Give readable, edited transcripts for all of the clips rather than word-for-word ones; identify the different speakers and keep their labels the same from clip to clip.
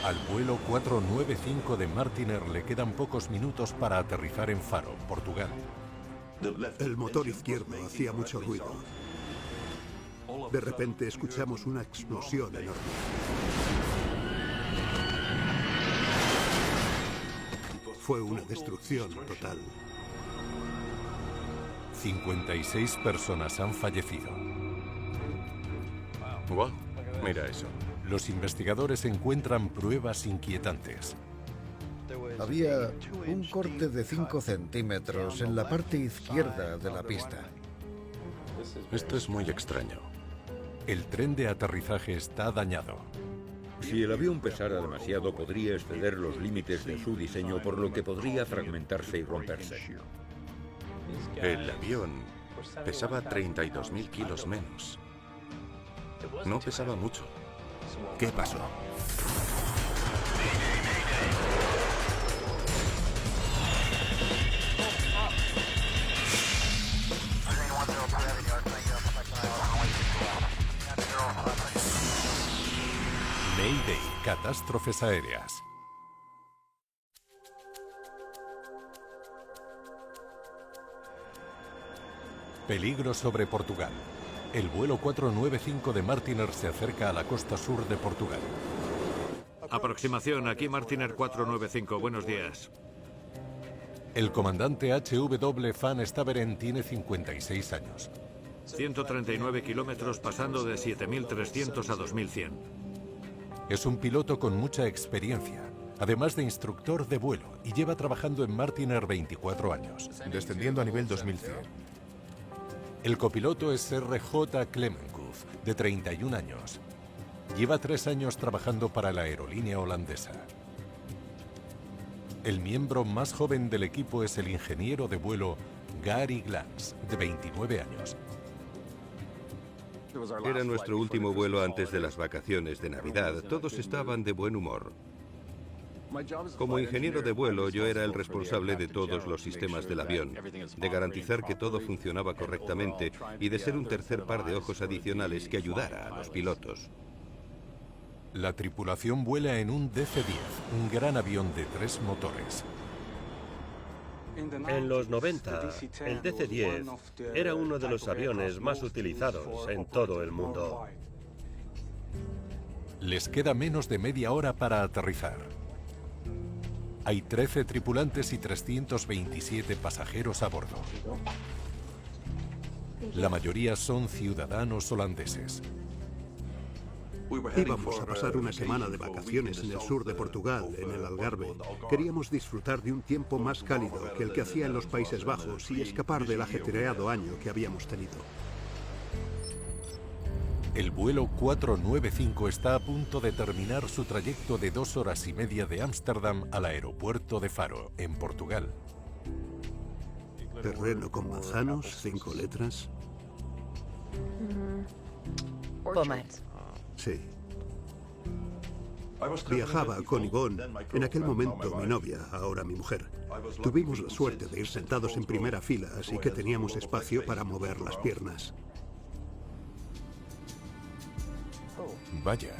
Speaker 1: Al vuelo 495 de Martiner le quedan pocos minutos para aterrizar en Faro, Portugal.
Speaker 2: El motor izquierdo hacía mucho ruido. De repente escuchamos una explosión enorme. Fue una destrucción total.
Speaker 1: 56 personas han fallecido.
Speaker 3: Wow, mira eso.
Speaker 1: Los investigadores encuentran pruebas inquietantes.
Speaker 4: Había un corte de 5 centímetros en la parte izquierda de la pista.
Speaker 3: Esto es muy extraño.
Speaker 1: El tren de aterrizaje está dañado.
Speaker 5: Si el avión pesara demasiado, podría exceder los límites de su diseño, por lo que podría fragmentarse y romperse.
Speaker 3: El avión pesaba 32.000 kilos menos. No pesaba mucho.
Speaker 6: ¿Qué pasó?
Speaker 1: Mayday, catástrofes aéreas. Peligro sobre Portugal. El vuelo 495 de Martiner se acerca a la costa sur de Portugal.
Speaker 7: Aproximación, aquí Martiner 495, buenos días.
Speaker 1: El comandante H.W. Van Staveren tiene 56 años.
Speaker 7: 139 kilómetros pasando de 7.300 a 2.100.
Speaker 1: Es un piloto con mucha experiencia, además de instructor de vuelo, y lleva trabajando en Martiner 24 años.
Speaker 6: Descendiendo a nivel 2100.
Speaker 1: El copiloto es R.J. Clemencuff, de 31 años. Lleva 3 años trabajando para la aerolínea holandesa. El miembro más joven del equipo es el ingeniero de vuelo Gary Glantz, de 29 años.
Speaker 8: Era nuestro último vuelo antes de las vacaciones de Navidad. Todos estaban de buen humor. Como ingeniero de vuelo, yo era el responsable de todos los sistemas del avión, de garantizar que todo funcionaba correctamente y de ser un tercer par de ojos adicionales que ayudara a los pilotos.
Speaker 1: La tripulación vuela en un DC-10, un gran avión de 3 motores.
Speaker 9: En los 90, el DC-10 era uno de los aviones más utilizados en todo el mundo.
Speaker 1: Les queda menos de media hora para aterrizar. Hay 13 tripulantes y 327 pasajeros a bordo. La mayoría son ciudadanos holandeses.
Speaker 2: Íbamos a pasar una semana de vacaciones en el sur de Portugal, en el Algarve. Queríamos disfrutar de un tiempo más cálido que el que hacía en los Países Bajos y escapar del ajetreado año que habíamos tenido.
Speaker 1: El vuelo 495 está a punto de terminar su trayecto de 2 horas y media de Ámsterdam al aeropuerto de Faro, en Portugal.
Speaker 2: Terreno con manzanos, 5 letras.
Speaker 10: Pomats.
Speaker 2: Sí. Viajaba con Yvonne, en aquel momento mi novia, ahora mi mujer. Tuvimos la suerte de ir sentados en primera fila, así que teníamos espacio para mover las piernas.
Speaker 6: Vaya.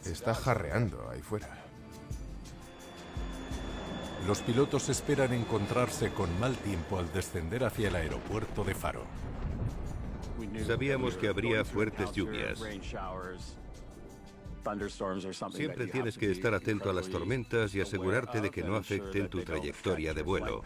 Speaker 6: Está jarreando ahí fuera.
Speaker 1: Los pilotos esperan encontrarse con mal tiempo al descender hacia el aeropuerto de Faro.
Speaker 8: Sabíamos que habría fuertes lluvias. Siempre tienes que estar atento a las tormentas y asegurarte de que no afecten tu trayectoria de vuelo.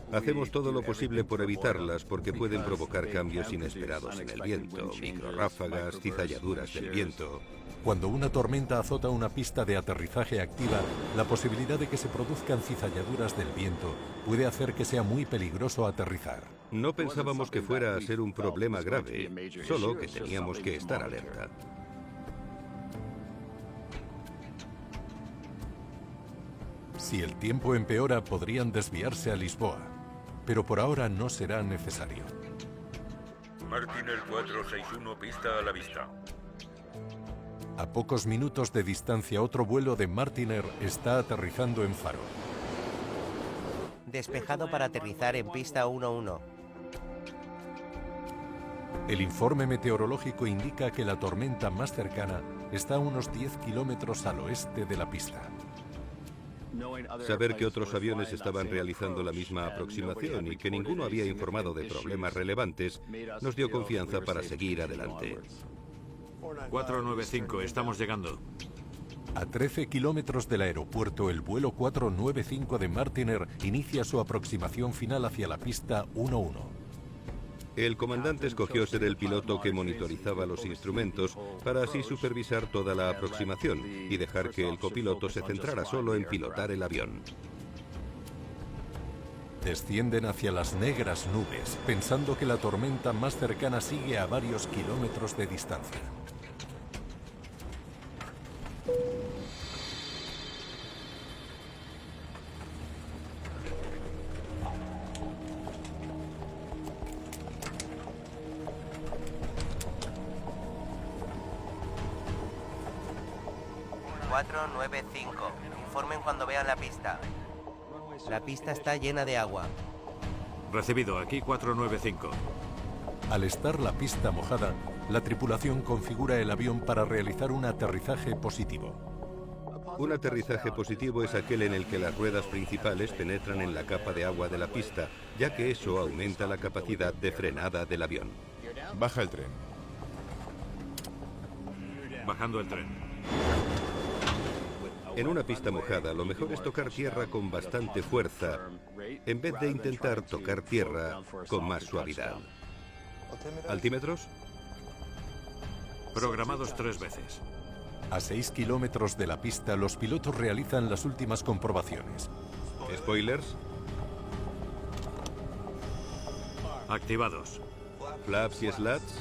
Speaker 8: Hacemos todo lo posible por evitarlas porque pueden provocar cambios inesperados en el viento, microráfagas, cizalladuras del viento.
Speaker 1: Cuando una tormenta azota una pista de aterrizaje activa, la posibilidad de que se produzcan cizalladuras del viento puede hacer que sea muy peligroso aterrizar.
Speaker 8: No pensábamos que fuera a ser un problema grave, solo que teníamos que estar alerta.
Speaker 1: Si el tiempo empeora, podrían desviarse a Lisboa, pero por ahora no será necesario.
Speaker 5: Martiner 461, pista a la vista.
Speaker 1: A pocos minutos de distancia, otro vuelo de Martiner está aterrizando en Faro.
Speaker 10: Despejado para aterrizar en pista 11.
Speaker 1: El informe meteorológico indica que la tormenta más cercana está a unos 10 kilómetros al oeste de la pista.
Speaker 8: Saber que otros aviones estaban realizando la misma aproximación y que ninguno había informado de problemas relevantes nos dio confianza para seguir adelante.
Speaker 7: 495, estamos llegando.
Speaker 1: A 13 kilómetros del aeropuerto, el vuelo 495 de Martiner inicia su aproximación final hacia la pista 1-1.
Speaker 8: El comandante escogió ser el piloto que monitorizaba los instrumentos para así supervisar toda la aproximación y dejar que el copiloto se centrara solo en pilotar el avión.
Speaker 1: Descienden hacia las negras nubes, pensando que la tormenta más cercana sigue a varios kilómetros de distancia.
Speaker 11: Informen cuando vean la pista. La pista está llena de agua.
Speaker 7: Recibido, aquí 495.
Speaker 1: Al estar la pista mojada, la tripulación configura el avión para realizar un aterrizaje positivo.
Speaker 8: Un aterrizaje positivo es aquel en el que las ruedas principales penetran en la capa de agua de la pista, ya que eso aumenta la capacidad de frenada del avión.
Speaker 6: Baja el tren.
Speaker 7: Bajando el tren.
Speaker 8: En una pista mojada, lo mejor es tocar tierra con bastante fuerza, en vez de intentar tocar tierra con más suavidad. ¿Altímetros?
Speaker 7: Programados 3 veces.
Speaker 1: A 6 kilómetros de la pista, los pilotos realizan las últimas comprobaciones.
Speaker 8: ¿Spoilers?
Speaker 7: Activados.
Speaker 8: ¿Flaps y slats?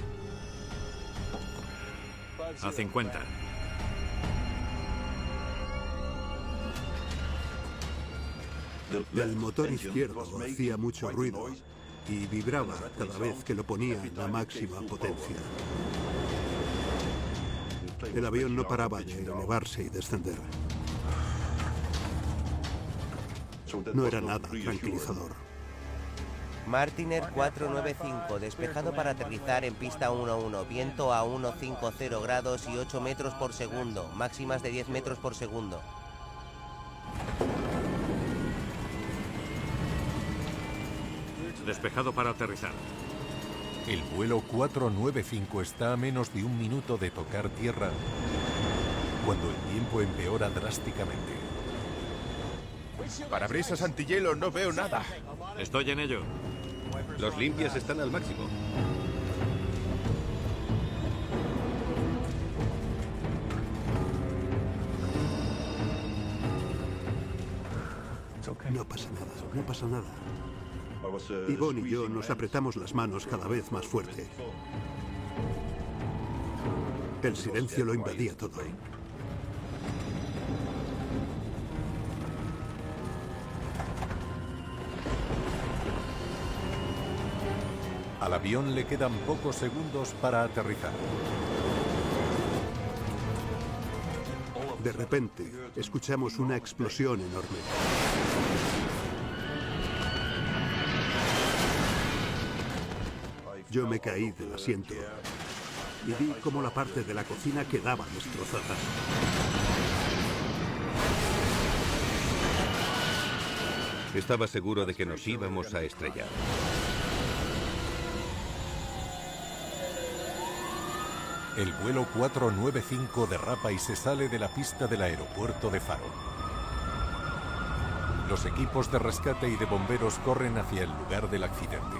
Speaker 7: A 50.
Speaker 2: El motor izquierdo hacía mucho ruido y vibraba cada vez que lo ponía en la máxima potencia. El avión no paraba de elevarse y descender. No era nada tranquilizador.
Speaker 11: Martiner 495, despejado para aterrizar en pista 1-1, viento a 150 grados y 8 metros por segundo, máximas de 10 metros por segundo.
Speaker 7: Despejado para aterrizar.
Speaker 1: El vuelo 495 está a menos de 1 minuto de tocar tierra cuando el tiempo empeora drásticamente.
Speaker 6: Parabrisas antihielo, no veo nada.
Speaker 7: Estoy en ello.
Speaker 8: Los limpias están al máximo.
Speaker 2: No pasa nada, no pasa nada. Yvonne y yo nos apretamos las manos cada vez más fuerte. El silencio lo invadía todo.
Speaker 1: Al avión le quedan pocos segundos para aterrizar.
Speaker 2: De repente, escuchamos una explosión enorme. Yo me caí del asiento y vi cómo la parte de la cocina quedaba destrozada.
Speaker 8: Estaba seguro de que nos íbamos a estrellar.
Speaker 1: El vuelo 495 derrapa y se sale de la pista del aeropuerto de Faro. Los equipos de rescate y de bomberos corren hacia el lugar del accidente.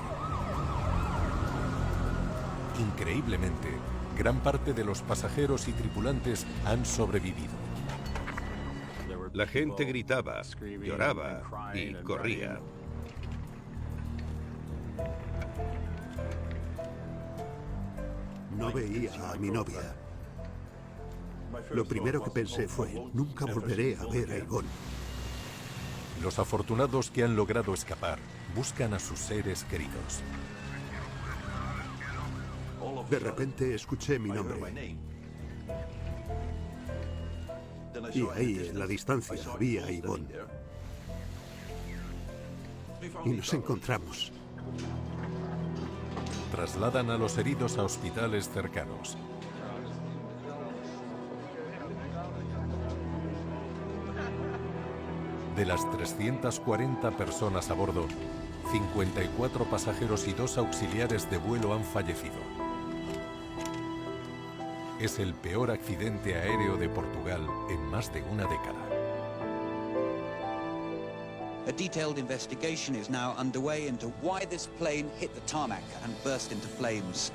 Speaker 1: Increíblemente, gran parte de los pasajeros y tripulantes han sobrevivido.
Speaker 8: La gente gritaba, lloraba y corría.
Speaker 2: No veía a mi novia. Lo primero que pensé fue, nunca volveré a ver a Yvonne.
Speaker 1: Los afortunados que han logrado escapar buscan a sus seres queridos.
Speaker 2: De repente escuché mi nombre. Y ahí, en la distancia, había a Yvonne. Y nos encontramos.
Speaker 1: trasladan a los heridos a hospitales cercanos. De las 340 personas a bordo, 54 pasajeros y 2 auxiliares de vuelo han fallecido. Es el peor accidente aéreo de Portugal en más de una década.
Speaker 12: A detailed investigation is now underway into why this plane hit the tarmac and burst into flames.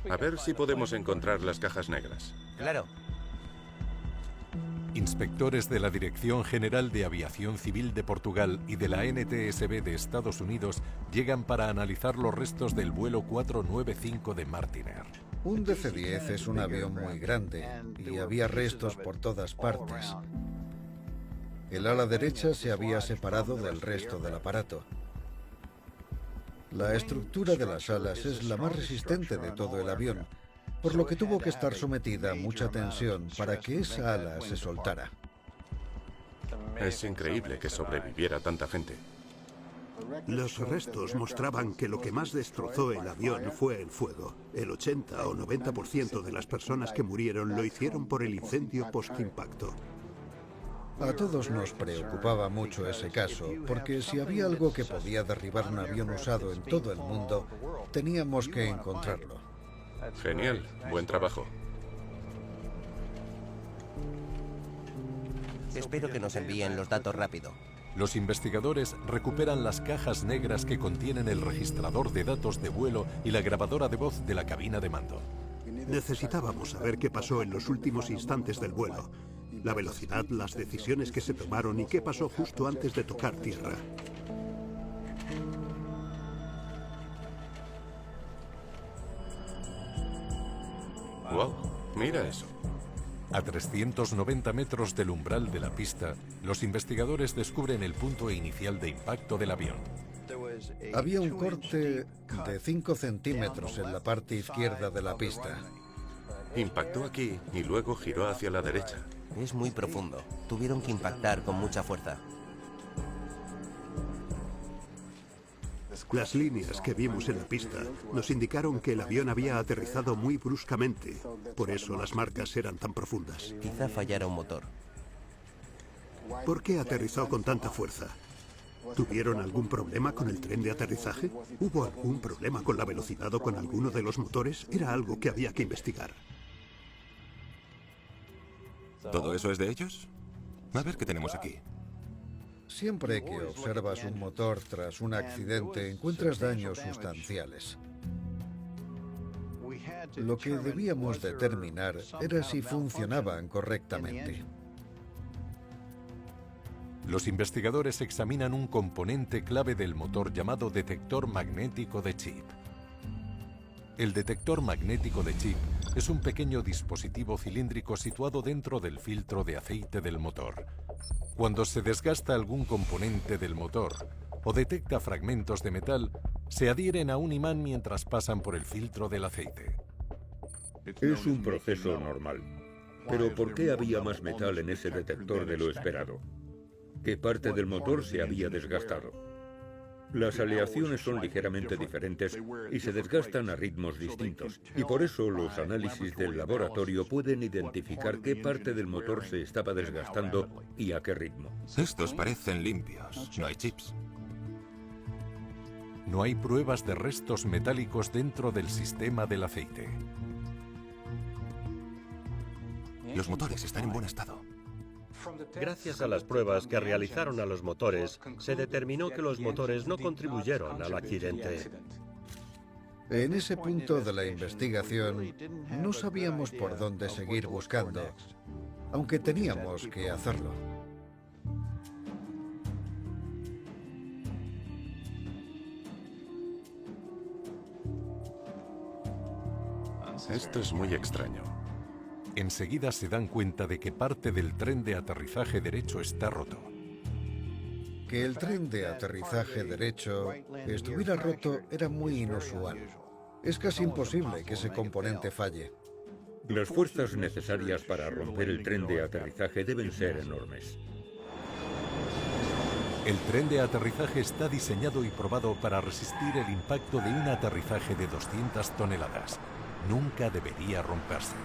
Speaker 3: A ver si podemos encontrar las cajas negras.
Speaker 11: Claro.
Speaker 1: Inspectores de la Dirección General de Aviación Civil de Portugal y de la NTSB de Estados Unidos llegan para analizar los restos del vuelo 495 de Martinair.
Speaker 4: Un DC-10 es un avión muy grande y había restos por todas partes. El ala derecha se había separado del resto del aparato. La estructura de las alas es la más resistente de todo el avión, por lo que tuvo que estar sometida a mucha tensión para que esa ala se soltara.
Speaker 3: Es increíble que sobreviviera tanta gente.
Speaker 2: Los restos mostraban que lo que más destrozó el avión fue el fuego. El 80 o 90% de las personas que murieron lo hicieron por el incendio post-impacto.
Speaker 4: A todos nos preocupaba mucho ese caso, porque si había algo que podía derribar un avión usado en todo el mundo, teníamos que encontrarlo.
Speaker 3: Genial, buen trabajo.
Speaker 11: Espero que nos envíen los datos rápido.
Speaker 1: Los investigadores recuperan las cajas negras que contienen el registrador de datos de vuelo y la grabadora de voz de la cabina de mando.
Speaker 2: Necesitábamos saber qué pasó en los últimos instantes del vuelo. La velocidad, las decisiones que se tomaron y qué pasó justo antes de tocar tierra.
Speaker 3: ¡Wow! Mira eso.
Speaker 1: A 390 metros del umbral de la pista, los investigadores descubren el punto inicial de impacto del avión.
Speaker 4: Había un corte de 5 centímetros en la parte izquierda de la pista.
Speaker 3: Impactó aquí y luego giró hacia la derecha.
Speaker 11: Es muy profundo. Tuvieron que impactar con mucha fuerza.
Speaker 2: Las líneas que vimos en la pista nos indicaron que el avión había aterrizado muy bruscamente. Por eso las marcas eran tan profundas.
Speaker 11: Quizá fallara un motor.
Speaker 2: ¿Por qué aterrizó con tanta fuerza? ¿Tuvieron algún problema con el tren de aterrizaje? ¿Hubo algún problema con la velocidad o con alguno de los motores? Era algo que había que investigar.
Speaker 13: ¿Todo eso es de ellos? A ver qué tenemos aquí.
Speaker 4: Siempre que observas un motor tras un accidente, encuentras daños sustanciales. Lo que debíamos determinar era si funcionaban correctamente.
Speaker 1: Los investigadores examinan un componente clave del motor llamado detector magnético de chip. El detector magnético de chip es un pequeño dispositivo cilíndrico situado dentro del filtro de aceite del motor. Cuando se desgasta algún componente del motor o detecta fragmentos de metal, se adhieren a un imán mientras pasan por el filtro del aceite.
Speaker 5: Es un proceso normal. Pero ¿por qué había más metal en ese detector de lo esperado? ¿Qué parte del motor se había desgastado? Las aleaciones son ligeramente diferentes y se desgastan a ritmos distintos. Y por eso los análisis del laboratorio pueden identificar qué parte del motor se estaba desgastando y a qué ritmo.
Speaker 13: Estos parecen limpios, no hay chips.
Speaker 1: No hay pruebas de restos metálicos dentro del sistema del aceite.
Speaker 13: Los motores están en buen estado.
Speaker 9: Gracias a las pruebas que realizaron a los motores, se determinó que los motores no contribuyeron al accidente.
Speaker 4: En ese punto de la investigación, no sabíamos por dónde seguir buscando, aunque teníamos que hacerlo.
Speaker 3: Esto es muy extraño.
Speaker 1: Enseguida se dan cuenta de que parte del tren de aterrizaje derecho está roto.
Speaker 4: Que el tren de aterrizaje derecho estuviera roto era muy inusual. Es casi imposible que ese componente falle.
Speaker 5: Las fuerzas necesarias para romper el tren de aterrizaje deben ser enormes.
Speaker 1: El tren de aterrizaje está diseñado y probado para resistir el impacto de un aterrizaje de 200 toneladas. Nunca debería romperse.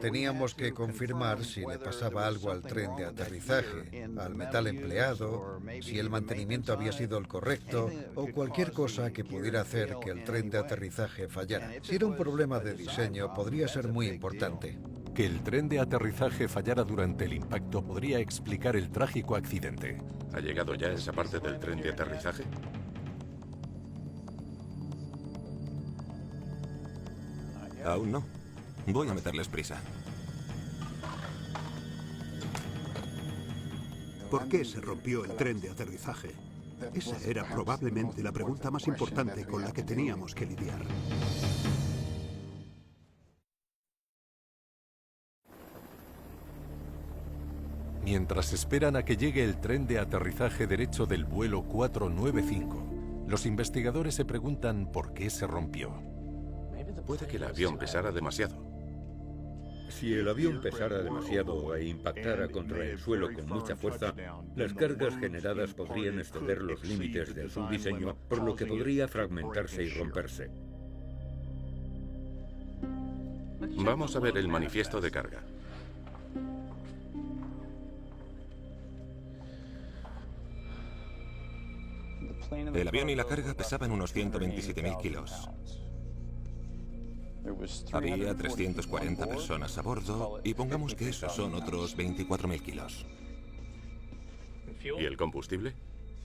Speaker 4: Teníamos que confirmar si le pasaba algo al tren de aterrizaje, al metal empleado, si el mantenimiento había sido el correcto o cualquier cosa que pudiera hacer que el tren de aterrizaje fallara. Si era un problema de diseño, podría ser muy importante.
Speaker 1: Que el tren de aterrizaje fallara durante el impacto podría explicar el trágico accidente.
Speaker 3: ¿Ha llegado ya esa parte del tren de aterrizaje?
Speaker 13: Aún no. Voy a meterles prisa.
Speaker 2: ¿Por qué se rompió el tren de aterrizaje? Esa era probablemente la pregunta más importante con la que teníamos que lidiar.
Speaker 1: Mientras esperan a que llegue el tren de aterrizaje derecho del vuelo 495, los investigadores se preguntan por qué se rompió.
Speaker 3: Puede que el avión pesara demasiado.
Speaker 5: Si el avión pesara demasiado e impactara contra el suelo con mucha fuerza, las cargas generadas podrían exceder los límites de su diseño, por lo que podría fragmentarse y romperse.
Speaker 3: Vamos a ver el manifiesto de carga.
Speaker 13: El avión y la carga pesaban unos 127.000 kilos. Había 340 personas a bordo y pongamos que esos son otros 24.000 kilos.
Speaker 3: ¿Y el combustible?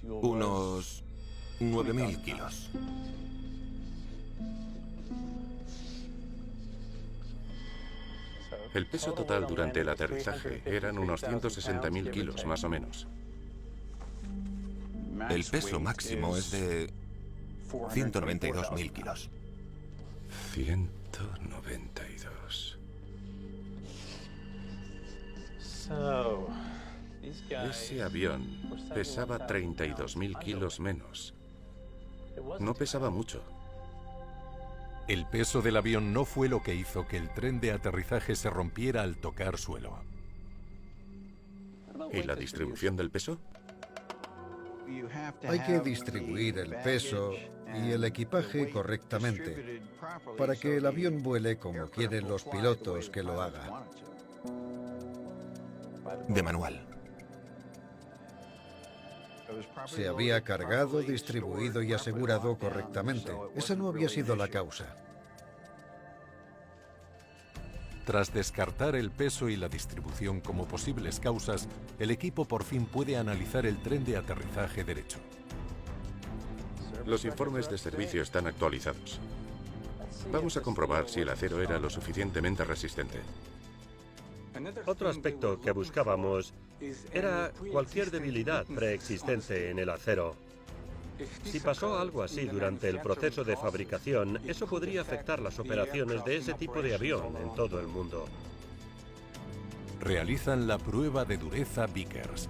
Speaker 13: Unos 9.000 kilos.
Speaker 3: El peso total durante el aterrizaje eran unos 160.000 kilos, más o menos.
Speaker 13: El peso máximo es de 192.000 kilos.
Speaker 3: 192. Ese avión pesaba 32.000 kilos menos. No pesaba mucho.
Speaker 1: El peso del avión no fue lo que hizo que el tren de aterrizaje se rompiera al tocar suelo.
Speaker 3: ¿Y la distribución del peso?
Speaker 4: Hay que distribuir el peso y el equipaje correctamente para que el avión vuele como quieren los pilotos que lo hagan.
Speaker 13: De manual.
Speaker 4: Se había cargado, distribuido y asegurado correctamente. Esa no había sido la causa.
Speaker 1: Tras descartar el peso y la distribución como posibles causas, el equipo por fin puede analizar el tren de aterrizaje derecho.
Speaker 3: Los informes de servicio están actualizados. Vamos a comprobar si el acero era lo suficientemente resistente.
Speaker 9: Otro aspecto que buscábamos era cualquier debilidad preexistente en el acero. Si pasó algo así durante el proceso de fabricación, eso podría afectar las operaciones de ese tipo de avión en todo el mundo.
Speaker 1: Realizan la prueba de dureza Vickers.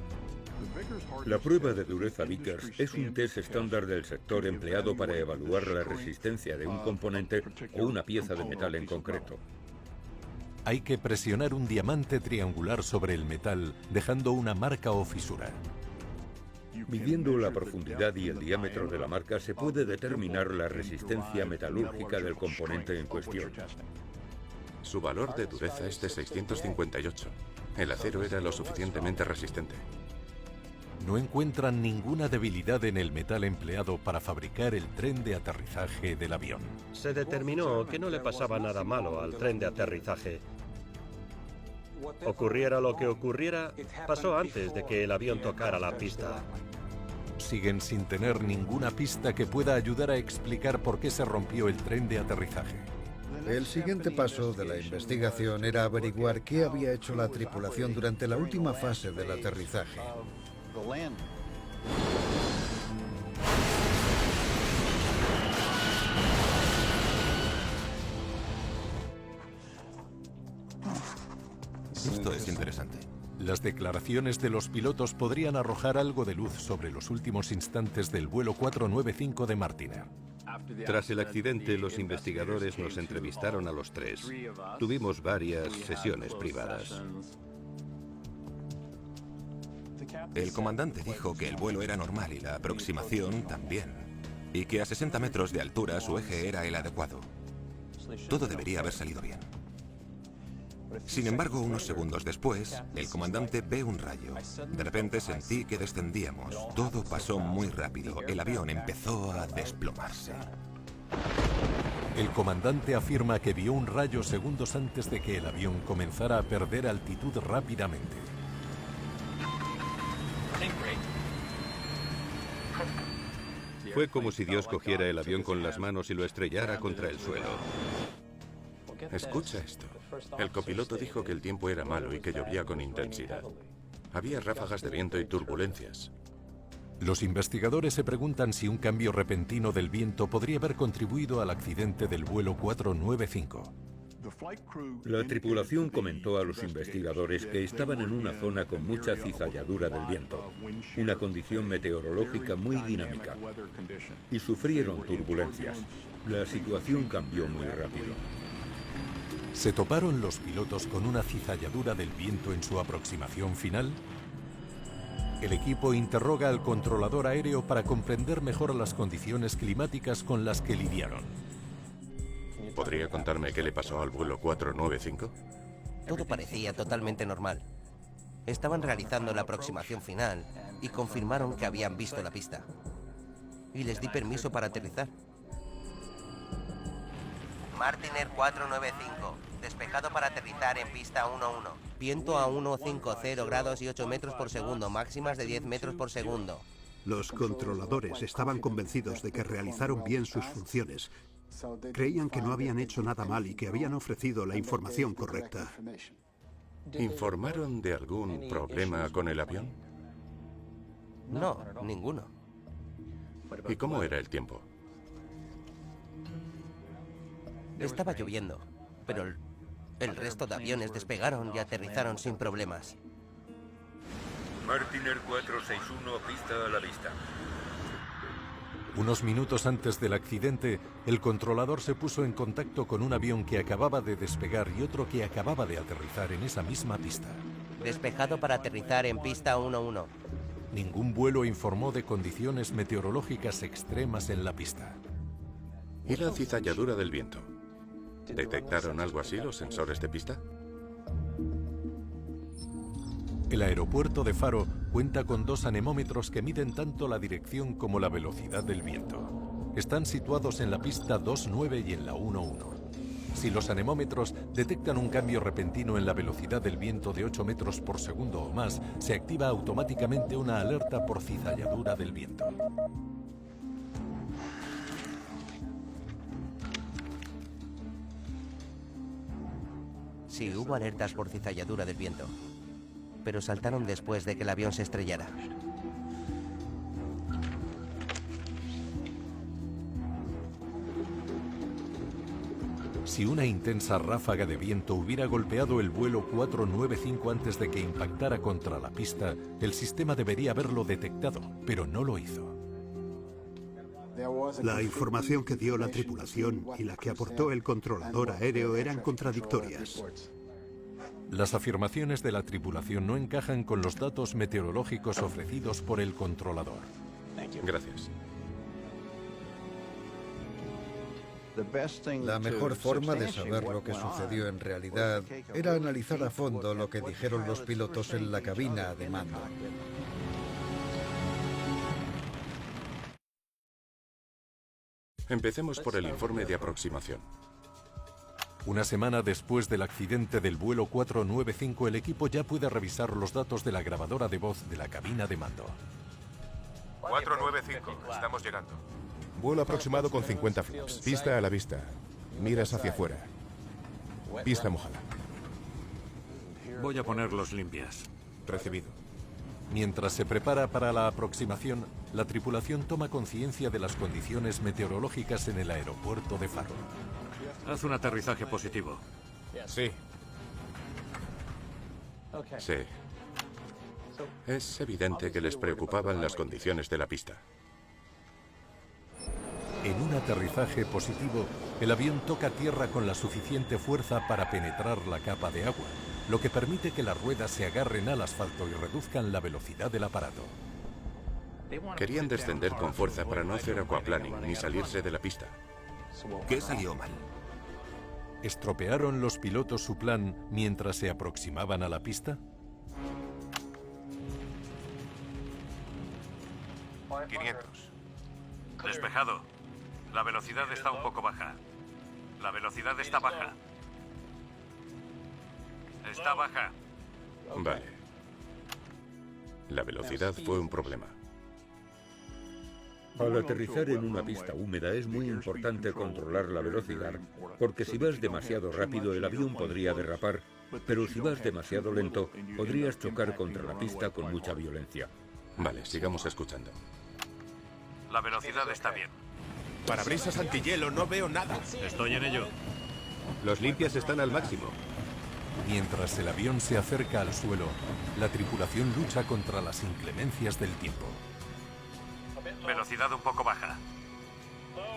Speaker 5: La prueba de dureza Vickers es un test estándar del sector empleado para evaluar la resistencia de un componente o una pieza de metal en concreto.
Speaker 1: Hay que presionar un diamante triangular sobre el metal, dejando una marca o fisura.
Speaker 5: Midiendo la profundidad y el diámetro de la marca se puede determinar la resistencia metalúrgica del componente en cuestión.
Speaker 3: Su valor de dureza es de 658. El acero era lo suficientemente resistente.
Speaker 1: No encuentran ninguna debilidad en el metal empleado para fabricar el tren de aterrizaje del avión.
Speaker 9: Se determinó que no le pasaba nada malo al tren de aterrizaje. Ocurriera lo que ocurriera, pasó antes de que el avión tocara la pista.
Speaker 1: Siguen sin tener ninguna pista que pueda ayudar a explicar por qué se rompió el tren de aterrizaje.
Speaker 4: El siguiente paso de la investigación era averiguar qué había hecho la tripulación durante la última fase del aterrizaje.
Speaker 13: Esto es interesante.
Speaker 1: Las declaraciones de los pilotos podrían arrojar algo de luz sobre los últimos instantes del vuelo 495 de Martiner.
Speaker 8: Tras el accidente, los investigadores nos entrevistaron a los tres. Tuvimos varias sesiones privadas.
Speaker 13: El comandante dijo que el vuelo era normal y la aproximación también, y que a 60 metros de altura su eje era el adecuado. Todo debería haber salido bien. Sin embargo, unos segundos después, el comandante ve un rayo. De repente sentí que descendíamos. Todo pasó muy rápido. El avión empezó a desplomarse.
Speaker 1: El comandante afirma que vio un rayo segundos antes de que el avión comenzara a perder altitud rápidamente.
Speaker 8: Fue como si Dios cogiera el avión con las manos y lo estrellara contra el suelo.
Speaker 3: Escucha esto. El copiloto dijo que el tiempo era malo y que llovía con intensidad. Había ráfagas de viento y turbulencias.
Speaker 1: Los investigadores se preguntan si un cambio repentino del viento podría haber contribuido al accidente del vuelo 495.
Speaker 5: La tripulación comentó a los investigadores que estaban en una zona con mucha cizalladura del viento, una condición meteorológica muy dinámica, y sufrieron turbulencias. La situación cambió muy rápido.
Speaker 1: ¿Se toparon los pilotos con una cizalladura del viento en su aproximación final? El equipo interroga al controlador aéreo para comprender mejor las condiciones climáticas con las que lidiaron.
Speaker 3: ¿Podría contarme qué le pasó al vuelo 495?
Speaker 11: Todo parecía totalmente normal. Estaban realizando la aproximación final y confirmaron que habían visto la pista. Y les di permiso para aterrizar. Martiner 495, despejado para aterrizar en pista 11. Viento a 150 grados y 8 metros por segundo, máximas de 10 metros por segundo.
Speaker 2: Los controladores estaban convencidos de que realizaron bien sus funciones. Creían que no habían hecho nada mal y que habían ofrecido la información correcta.
Speaker 3: ¿Informaron de algún problema con el avión?
Speaker 11: No, ninguno.
Speaker 3: ¿Y cómo era el tiempo?
Speaker 11: Estaba lloviendo, pero el resto de aviones despegaron y aterrizaron sin problemas.
Speaker 5: Martiner 461, pista a la vista.
Speaker 1: Unos minutos antes del accidente, el controlador se puso en contacto con un avión que acababa de despegar y otro que acababa de aterrizar en esa misma pista.
Speaker 11: Despejado para aterrizar en pista 11.
Speaker 1: Ningún vuelo informó de condiciones meteorológicas extremas en la pista.
Speaker 3: ¿Y la cizalladura del viento? ¿Detectaron algo así los sensores de pista?
Speaker 1: El aeropuerto de Faro cuenta con 2 anemómetros que miden tanto la dirección como la velocidad del viento. Están situados en la pista 29 y en la 11. Si los anemómetros detectan un cambio repentino en la velocidad del viento de 8 metros por segundo o más, se activa automáticamente una alerta por cizalladura del viento.
Speaker 11: Sí, hubo alertas por cizalladura del viento, pero saltaron después de que el avión se estrellara.
Speaker 1: Si una intensa ráfaga de viento hubiera golpeado el vuelo 495 antes de que impactara contra la pista, el sistema debería haberlo detectado, pero no lo hizo.
Speaker 2: La información que dio la tripulación y la que aportó el controlador aéreo eran contradictorias.
Speaker 1: Las afirmaciones de la tripulación no encajan con los datos meteorológicos ofrecidos por el controlador.
Speaker 3: Gracias.
Speaker 4: La mejor forma de saber lo que sucedió en realidad era analizar a fondo lo que dijeron los pilotos en la cabina de mando.
Speaker 3: Empecemos por el informe de aproximación.
Speaker 1: Una semana después del accidente del vuelo 495, el equipo ya puede revisar los datos de la grabadora de voz de la cabina de mando.
Speaker 6: 495, estamos llegando. Vuelo aproximado con 50 flaps. Pista a la vista. Miras hacia afuera. Pista mojada.
Speaker 7: Voy a ponerlos limpias.
Speaker 6: Recibido.
Speaker 1: Mientras se prepara para la aproximación, la tripulación toma conciencia de las condiciones meteorológicas en el aeropuerto de Faro.
Speaker 7: Haz un aterrizaje positivo.
Speaker 6: Sí.
Speaker 3: Sí. Es evidente que les preocupaban las condiciones de la pista.
Speaker 1: En un aterrizaje positivo, el avión toca tierra con la suficiente fuerza para penetrar la capa de agua, lo que permite que las ruedas se agarren al asfalto y reduzcan la velocidad del aparato.
Speaker 3: Querían descender con fuerza para no hacer aquaplaning ni salirse de la pista.
Speaker 13: ¿Qué salió mal?
Speaker 1: ¿Estropearon los pilotos su plan mientras se aproximaban a la pista?
Speaker 6: 500.
Speaker 7: Despejado. La velocidad está un poco baja. La velocidad está baja. Está baja.
Speaker 3: Vale. La velocidad fue un problema.
Speaker 5: Al aterrizar en una pista húmeda es muy importante controlar la velocidad, porque si vas demasiado rápido el avión podría derrapar, pero si vas demasiado lento podrías chocar contra la pista con mucha violencia.
Speaker 3: Vale, sigamos escuchando.
Speaker 7: La velocidad está bien.
Speaker 6: Parabrisas antihielo, no veo nada.
Speaker 7: Estoy en ello.
Speaker 8: Los limpias están al máximo.
Speaker 1: Mientras el avión se acerca al suelo, la tripulación lucha contra las inclemencias del tiempo.
Speaker 7: Velocidad un poco baja.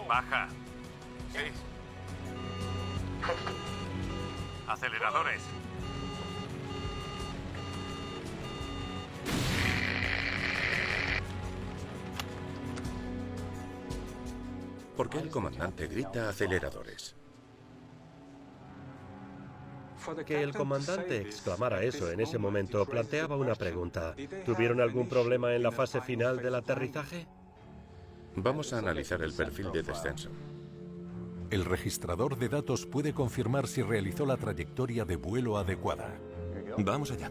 Speaker 7: Baja.
Speaker 6: Sí.
Speaker 7: Aceleradores.
Speaker 3: ¿Por qué el comandante grita aceleradores?
Speaker 9: Que el comandante exclamara eso en ese momento planteaba una pregunta. ¿Tuvieron algún problema en la fase final del aterrizaje?
Speaker 3: Vamos a analizar el perfil de descenso.
Speaker 1: El registrador de datos puede confirmar si realizó la trayectoria de vuelo adecuada.
Speaker 13: Vamos allá.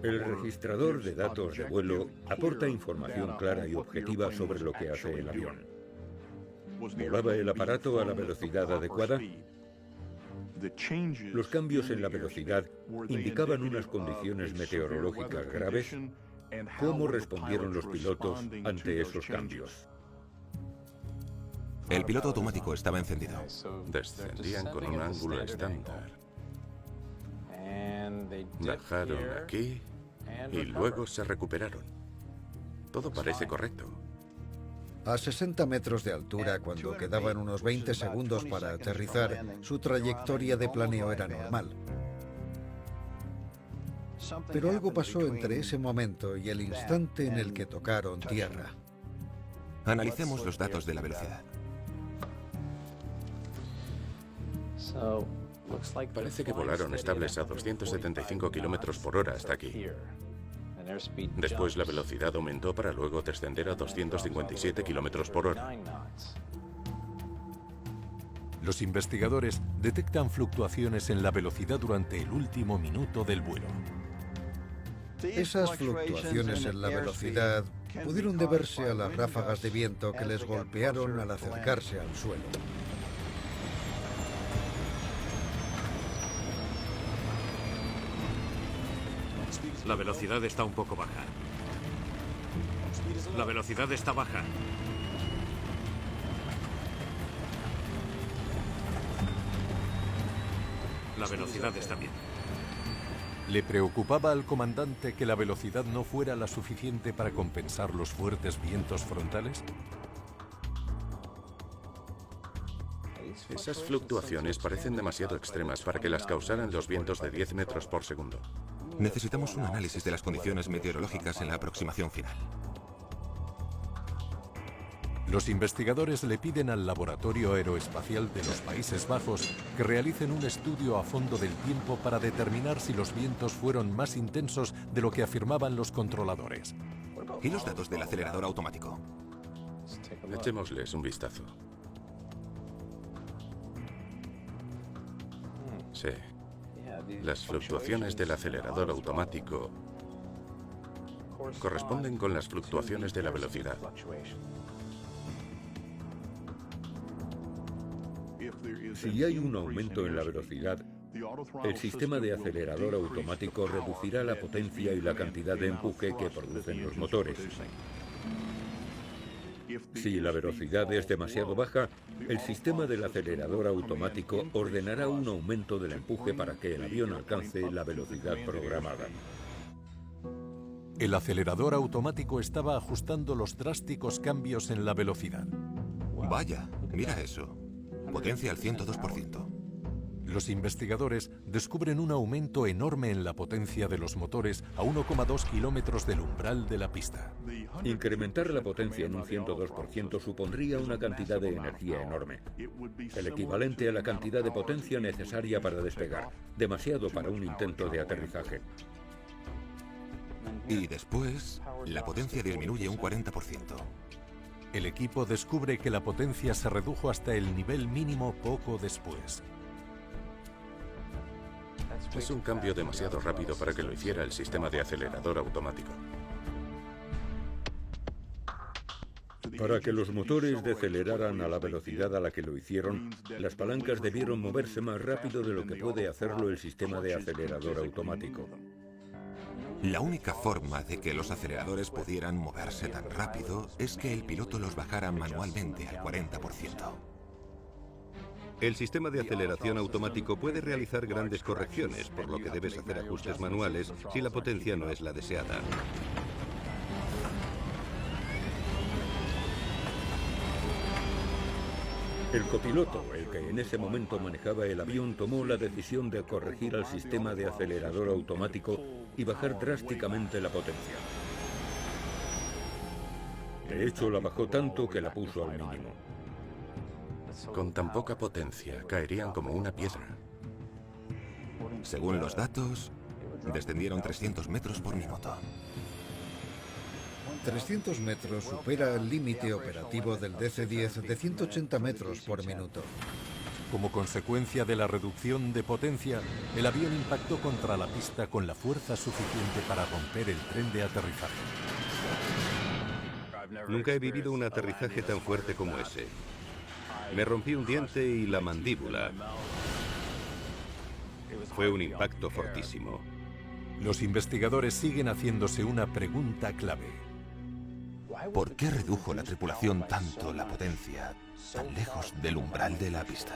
Speaker 5: El registrador de datos de vuelo aporta información clara y objetiva sobre lo que hace el avión. ¿Volaba el aparato a la velocidad adecuada? Los cambios en la velocidad indicaban unas condiciones meteorológicas graves. ¿Cómo respondieron los pilotos ante esos cambios?
Speaker 13: El piloto automático estaba encendido.
Speaker 3: Descendían con un ángulo estándar. Bajaron aquí y luego se recuperaron. Todo parece correcto.
Speaker 4: A 60 metros de altura, cuando quedaban unos 20 segundos para aterrizar, su trayectoria de planeo era normal. Pero algo pasó entre ese momento y el instante en el que tocaron tierra.
Speaker 13: Analicemos los datos de la velocidad.
Speaker 3: Parece que volaron estables a 275 kilómetros por hora hasta aquí. Después la velocidad aumentó para luego descender a 257 kilómetros por hora.
Speaker 1: Los investigadores detectan fluctuaciones en la velocidad durante el último minuto del vuelo.
Speaker 4: Esas fluctuaciones en la velocidad pudieron deberse a las ráfagas de viento que les golpearon al acercarse al suelo.
Speaker 7: La velocidad está un poco baja. La velocidad está baja. La velocidad está bien.
Speaker 1: ¿Le preocupaba al comandante que la velocidad no fuera la suficiente para compensar los fuertes vientos frontales?
Speaker 3: Esas fluctuaciones parecen demasiado extremas para que las causaran los vientos de 10 metros por segundo.
Speaker 13: Necesitamos un análisis de las condiciones meteorológicas en la aproximación final.
Speaker 1: Los investigadores le piden al Laboratorio Aeroespacial de los Países Bajos que realicen un estudio a fondo del tiempo para determinar si los vientos fueron más intensos de lo que afirmaban los controladores.
Speaker 13: ¿Y los datos del acelerador automático?
Speaker 3: Echémosles un vistazo. Sí. Las fluctuaciones del acelerador automático corresponden con las fluctuaciones de la velocidad.
Speaker 5: Si hay un aumento en la velocidad, el sistema de acelerador automático reducirá la potencia y la cantidad de empuje que producen los motores. Si la velocidad es demasiado baja, el sistema del acelerador automático ordenará un aumento del empuje para que el avión alcance la velocidad programada.
Speaker 1: El acelerador automático estaba ajustando los drásticos cambios en la velocidad.
Speaker 13: Vaya, mira eso. Potencia al 102%.
Speaker 1: Los investigadores descubren un aumento enorme en la potencia de los motores a 1,2 kilómetros del umbral de la pista.
Speaker 5: Incrementar la potencia en un 102% supondría una cantidad de energía enorme. El equivalente a la cantidad de potencia necesaria para despegar. Demasiado para un intento de aterrizaje.
Speaker 13: Y después, la potencia disminuye un 40%.
Speaker 1: El equipo descubre que la potencia se redujo hasta el nivel mínimo poco después.
Speaker 3: Es un cambio demasiado rápido para que lo hiciera el sistema de acelerador automático.
Speaker 5: Para que los motores deceleraran a la velocidad a la que lo hicieron, las palancas debieron moverse más rápido de lo que puede hacerlo el sistema de acelerador automático.
Speaker 13: La única forma de que los aceleradores pudieran moverse tan rápido es que el piloto los bajara manualmente al 40%.
Speaker 8: El sistema de aceleración automático puede realizar grandes correcciones, por lo que debes hacer ajustes manuales si la potencia no es la deseada.
Speaker 5: El copiloto, el que en ese momento manejaba el avión, tomó la decisión de corregir al sistema de acelerador automático y bajar drásticamente la potencia. De hecho, la bajó tanto que la puso al mínimo.
Speaker 3: Con tan poca potencia, caerían como una piedra.
Speaker 13: Según los datos, descendieron 300 metros por minuto.
Speaker 4: 300 metros supera el límite operativo del DC-10 de 180 metros por minuto.
Speaker 1: Como consecuencia de la reducción de potencia, el avión impactó contra la pista con la fuerza suficiente para romper el tren de aterrizaje.
Speaker 8: Nunca he vivido un aterrizaje tan fuerte como ese. Me rompí un diente y la mandíbula. Fue un impacto fortísimo.
Speaker 1: Los investigadores siguen haciéndose una pregunta clave.
Speaker 13: ¿Por qué redujo la tripulación tanto la potencia, tan lejos del umbral de la pista?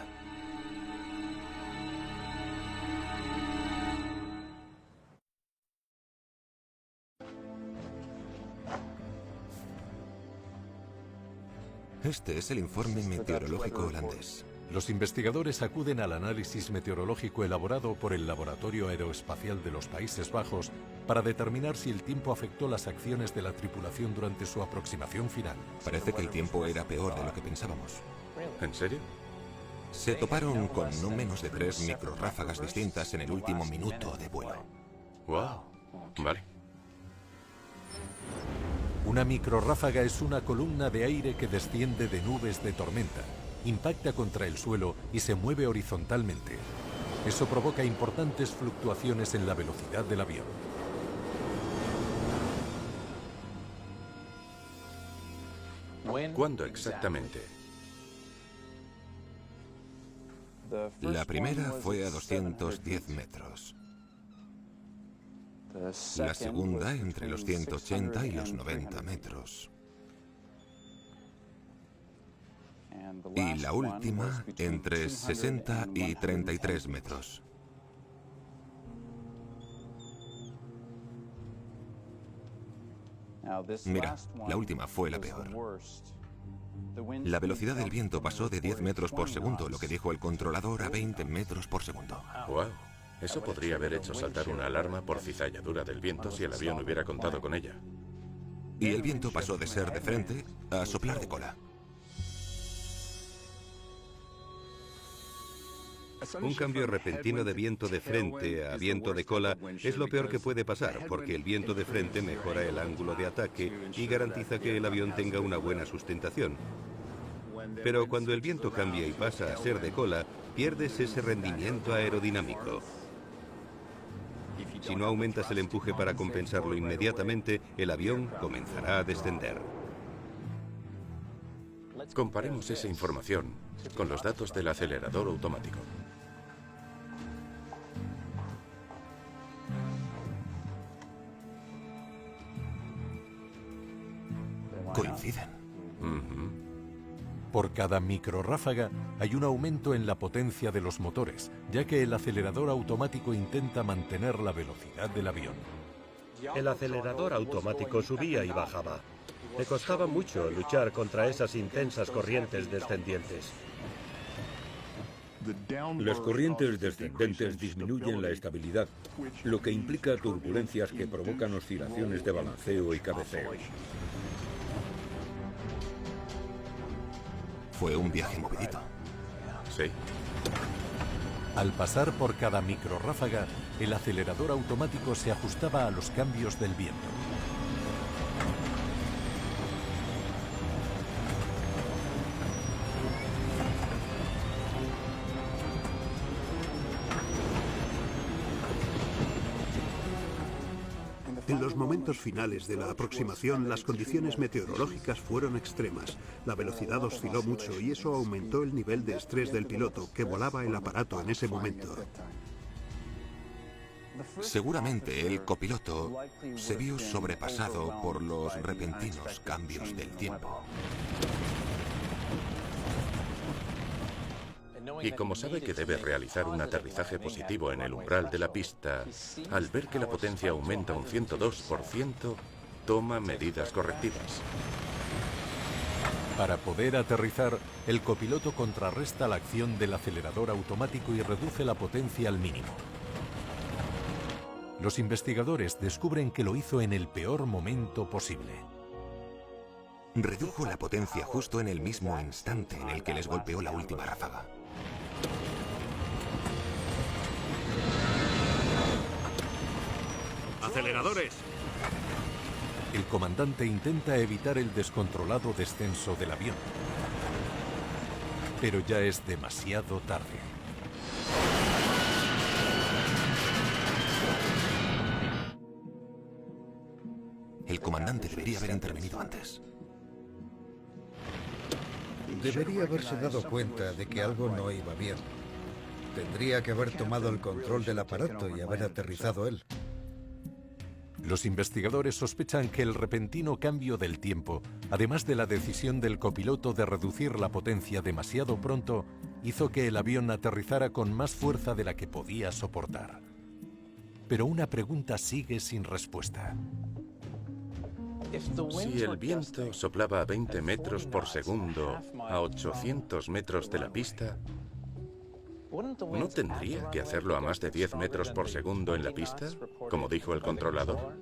Speaker 13: Este es el informe meteorológico holandés.
Speaker 1: Los investigadores acuden al análisis meteorológico elaborado por el Laboratorio Aeroespacial de los Países Bajos para determinar si el tiempo afectó las acciones de la tripulación durante su aproximación final.
Speaker 13: Parece que el tiempo era peor de lo que pensábamos.
Speaker 3: ¿En serio?
Speaker 13: Se toparon con no menos de 3 microrráfagas distintas en el último minuto de vuelo.
Speaker 3: ¡Wow! Vale.
Speaker 1: Una microrráfaga es una columna de aire que desciende de nubes de tormenta, impacta contra el suelo y se mueve horizontalmente. Eso provoca importantes fluctuaciones en la velocidad del avión.
Speaker 3: ¿Cuándo exactamente?
Speaker 13: La primera fue a 210 metros. La segunda entre los 180 y los 90 metros. Y la última entre 60 y 33 metros. Mira, la última fue la peor. La velocidad del viento pasó de 10 metros por segundo, lo que dijo el controlador, a 20 metros por segundo.
Speaker 3: ¡Wow! Eso podría haber hecho saltar una alarma por cizalladura del viento si el avión hubiera contado con ella.
Speaker 13: Y el viento pasó de ser de frente a soplar de cola.
Speaker 8: Un cambio repentino de viento de frente a viento de cola es lo peor que puede pasar, porque el viento de frente mejora el ángulo de ataque y garantiza que el avión tenga una buena sustentación. Pero cuando el viento cambia y pasa a ser de cola, pierdes ese rendimiento aerodinámico. Si no aumentas el empuje para compensarlo inmediatamente, el avión comenzará a descender.
Speaker 3: Comparemos esa información con los datos del acelerador automático.
Speaker 13: Coinciden.
Speaker 1: Por cada microrráfaga hay un aumento en la potencia de los motores, ya que el acelerador automático intenta mantener la velocidad del avión.
Speaker 9: El acelerador automático subía y bajaba. Le costaba mucho luchar contra esas intensas corrientes descendientes.
Speaker 5: Las corrientes descendentes disminuyen la estabilidad, lo que implica turbulencias que provocan oscilaciones de balanceo y cabeceo.
Speaker 13: Fue un viaje movidito.
Speaker 3: Sí.
Speaker 1: Al pasar por cada microrráfaga, el acelerador automático se ajustaba a los cambios del viento.
Speaker 2: En los momentos finales de la aproximación, las condiciones meteorológicas fueron extremas. La velocidad osciló mucho y eso aumentó el nivel de estrés del piloto, que volaba el aparato en ese momento.
Speaker 13: Seguramente el copiloto se vio sobrepasado por los repentinos cambios del tiempo.
Speaker 3: Y como sabe que debe realizar un aterrizaje positivo en el umbral de la pista, al ver que la potencia aumenta un 102%, toma medidas correctivas.
Speaker 1: Para poder aterrizar, el copiloto contrarresta la acción del acelerador automático y reduce la potencia al mínimo. Los investigadores descubren que lo hizo en el peor momento posible.
Speaker 13: Redujo la potencia justo en el mismo instante en el que les golpeó la última ráfaga.
Speaker 14: ¡Aceleradores!
Speaker 1: El comandante intenta evitar el descontrolado descenso del avión. Pero ya es demasiado tarde.
Speaker 13: El comandante debería haber intervenido antes.
Speaker 4: Debería haberse dado cuenta de que algo no iba bien. Tendría que haber tomado el control del aparato y haber aterrizado él.
Speaker 1: Los investigadores sospechan que el repentino cambio del tiempo, además de la decisión del copiloto de reducir la potencia demasiado pronto, hizo que el avión aterrizara con más fuerza de la que podía soportar. Pero una pregunta sigue sin respuesta.
Speaker 3: Si el viento soplaba a 20 metros por segundo a 800 metros de la pista, ¿no tendría que hacerlo a más de 10 metros por segundo en la pista, como dijo el controlador?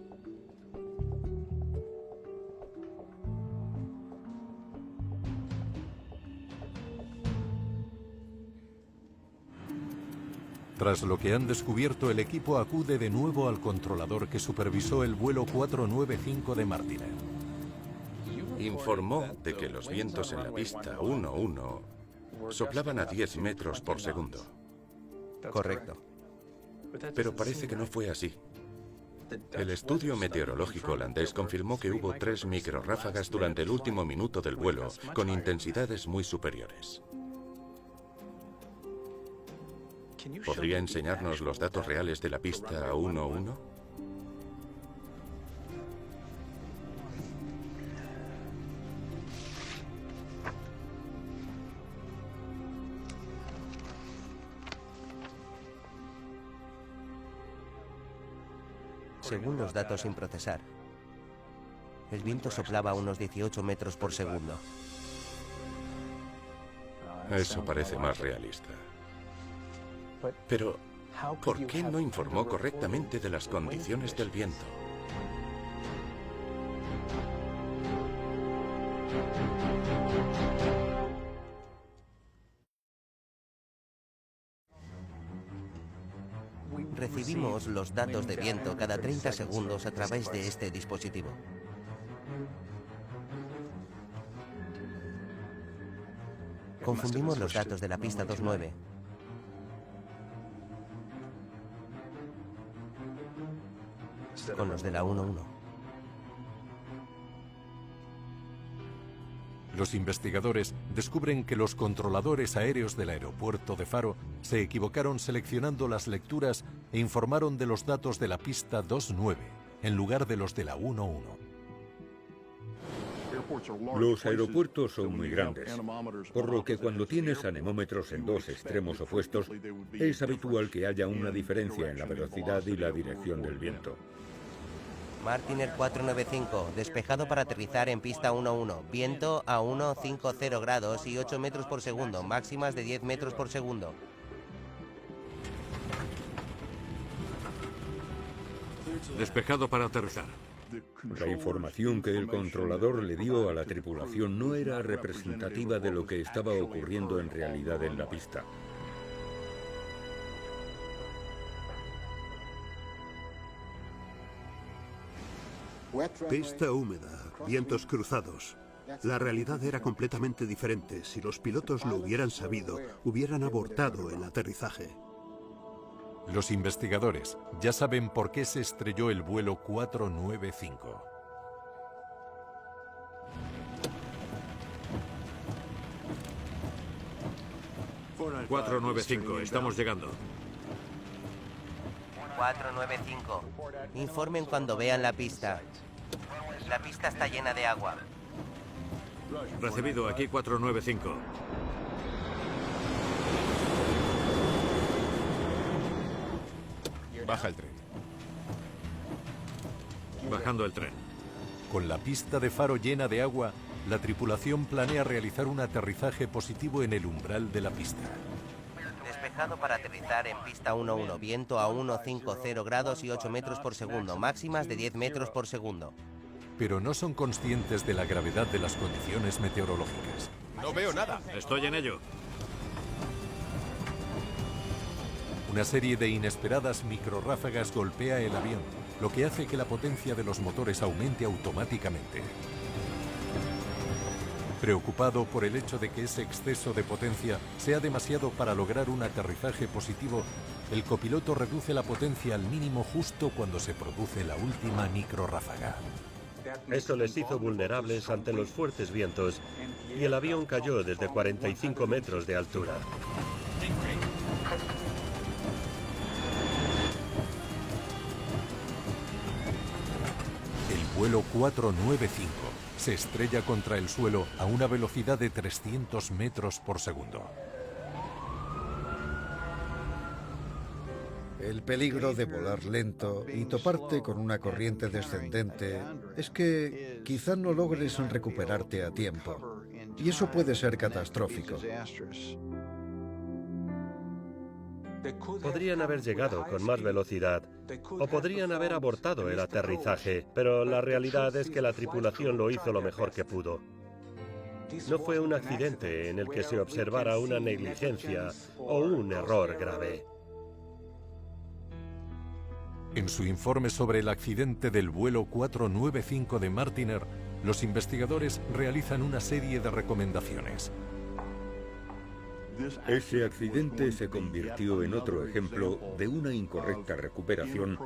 Speaker 1: Tras lo que han descubierto, el equipo acude de nuevo al controlador que supervisó el vuelo 495 de Martiner.
Speaker 3: Informó de que los vientos en la pista 1-1 soplaban a 10 metros por segundo.
Speaker 11: Correcto.
Speaker 3: Pero parece que no fue así. El estudio meteorológico holandés confirmó que hubo 3 microrráfagas durante el último minuto del vuelo, con intensidades muy superiores. ¿Podría enseñarnos los datos reales de la pista 1-1?
Speaker 11: Según los datos sin procesar, el viento soplaba a unos 18 metros por segundo.
Speaker 3: Eso parece más realista. Pero, ¿por qué no informó correctamente de las condiciones del viento?
Speaker 11: Recibimos los datos de viento cada 30 segundos a través de este dispositivo. Confundimos los datos de la pista 29 con los de la 1-1.
Speaker 1: Los investigadores descubren que los controladores aéreos del aeropuerto de Faro se equivocaron seleccionando las lecturas e informaron de los datos de la pista 29 en lugar de los de la 1-1.
Speaker 5: Los aeropuertos son muy grandes, por lo que cuando tienes anemómetros en dos extremos opuestos, es habitual que haya una diferencia en la velocidad y la dirección del viento.
Speaker 11: Martiner 495, despejado para aterrizar en pista 1-1, viento a 150 grados y 8 metros por segundo, máximas de 10 metros por segundo.
Speaker 7: Despejado para aterrizar.
Speaker 5: La información que el controlador le dio a la tripulación no era representativa de lo que estaba ocurriendo en realidad en la pista.
Speaker 2: Pista húmeda, vientos cruzados. La realidad era completamente diferente. Si los pilotos lo hubieran sabido, hubieran abortado el aterrizaje.
Speaker 1: Los investigadores ya saben por qué se estrelló el vuelo 495.
Speaker 7: ...495, estamos llegando.
Speaker 11: 495. Informen cuando vean la pista. La pista está llena de agua.
Speaker 7: Recibido, aquí 495.
Speaker 6: Baja el tren.
Speaker 7: Bajando el tren.
Speaker 1: Con la pista de Faro llena de agua, la tripulación planea realizar un aterrizaje positivo en el umbral de la pista.
Speaker 11: Despejado para aterrizar en pista 1-1, viento a 150 grados y 8 metros por segundo, máximas de 10 metros por segundo.
Speaker 1: Pero no son conscientes de la gravedad de las condiciones meteorológicas.
Speaker 6: No veo nada.
Speaker 7: Estoy en ello.
Speaker 1: Una serie de inesperadas microrráfagas golpea el avión, lo que hace que la potencia de los motores aumente automáticamente. Preocupado por el hecho de que ese exceso de potencia sea demasiado para lograr un aterrizaje positivo, el copiloto reduce la potencia al mínimo justo cuando se produce la última microrráfaga.
Speaker 9: Esto les hizo vulnerables ante los fuertes vientos y el avión cayó desde 45 metros de altura.
Speaker 1: El vuelo 495 se estrella contra el suelo a una velocidad de 300 metros por segundo.
Speaker 4: El peligro de volar lento y toparte con una corriente descendente es que quizá no logres recuperarte a tiempo, y eso puede ser catastrófico.
Speaker 9: Podrían haber llegado con más velocidad o podrían haber abortado el aterrizaje, pero la realidad es que la tripulación lo hizo lo mejor que pudo. No fue un accidente en el que se observara una negligencia o un error grave.
Speaker 1: En su informe sobre el accidente del vuelo 495 de Martiner, los investigadores realizan una serie de recomendaciones.
Speaker 5: Ese accidente se convirtió en otro ejemplo de una incorrecta recuperación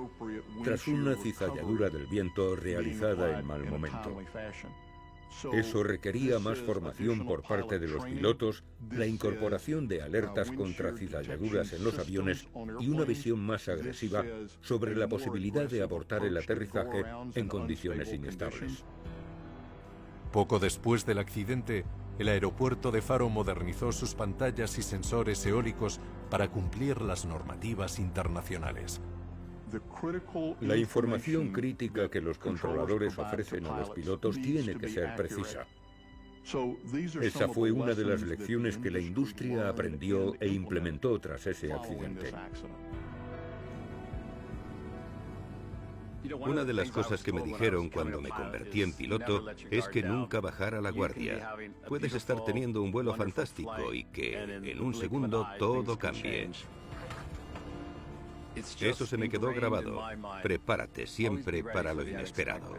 Speaker 5: tras una cizalladura del viento realizada en mal momento. Eso requería más formación por parte de los pilotos, la incorporación de alertas contra cizalladuras en los aviones y una visión más agresiva sobre la posibilidad de abortar el aterrizaje en condiciones inestables.
Speaker 1: Poco después del accidente, el aeropuerto de Faro modernizó sus pantallas y sensores eólicos para cumplir las normativas internacionales.
Speaker 5: La información crítica que los controladores ofrecen a los pilotos tiene que ser precisa. Esa fue una de las lecciones que la industria aprendió e implementó tras ese accidente.
Speaker 8: Una de las cosas que me dijeron cuando me convertí en piloto es que nunca bajara la guardia. Puedes estar teniendo un vuelo fantástico y que en un segundo todo cambie. Eso se me quedó grabado. Prepárate siempre para lo inesperado.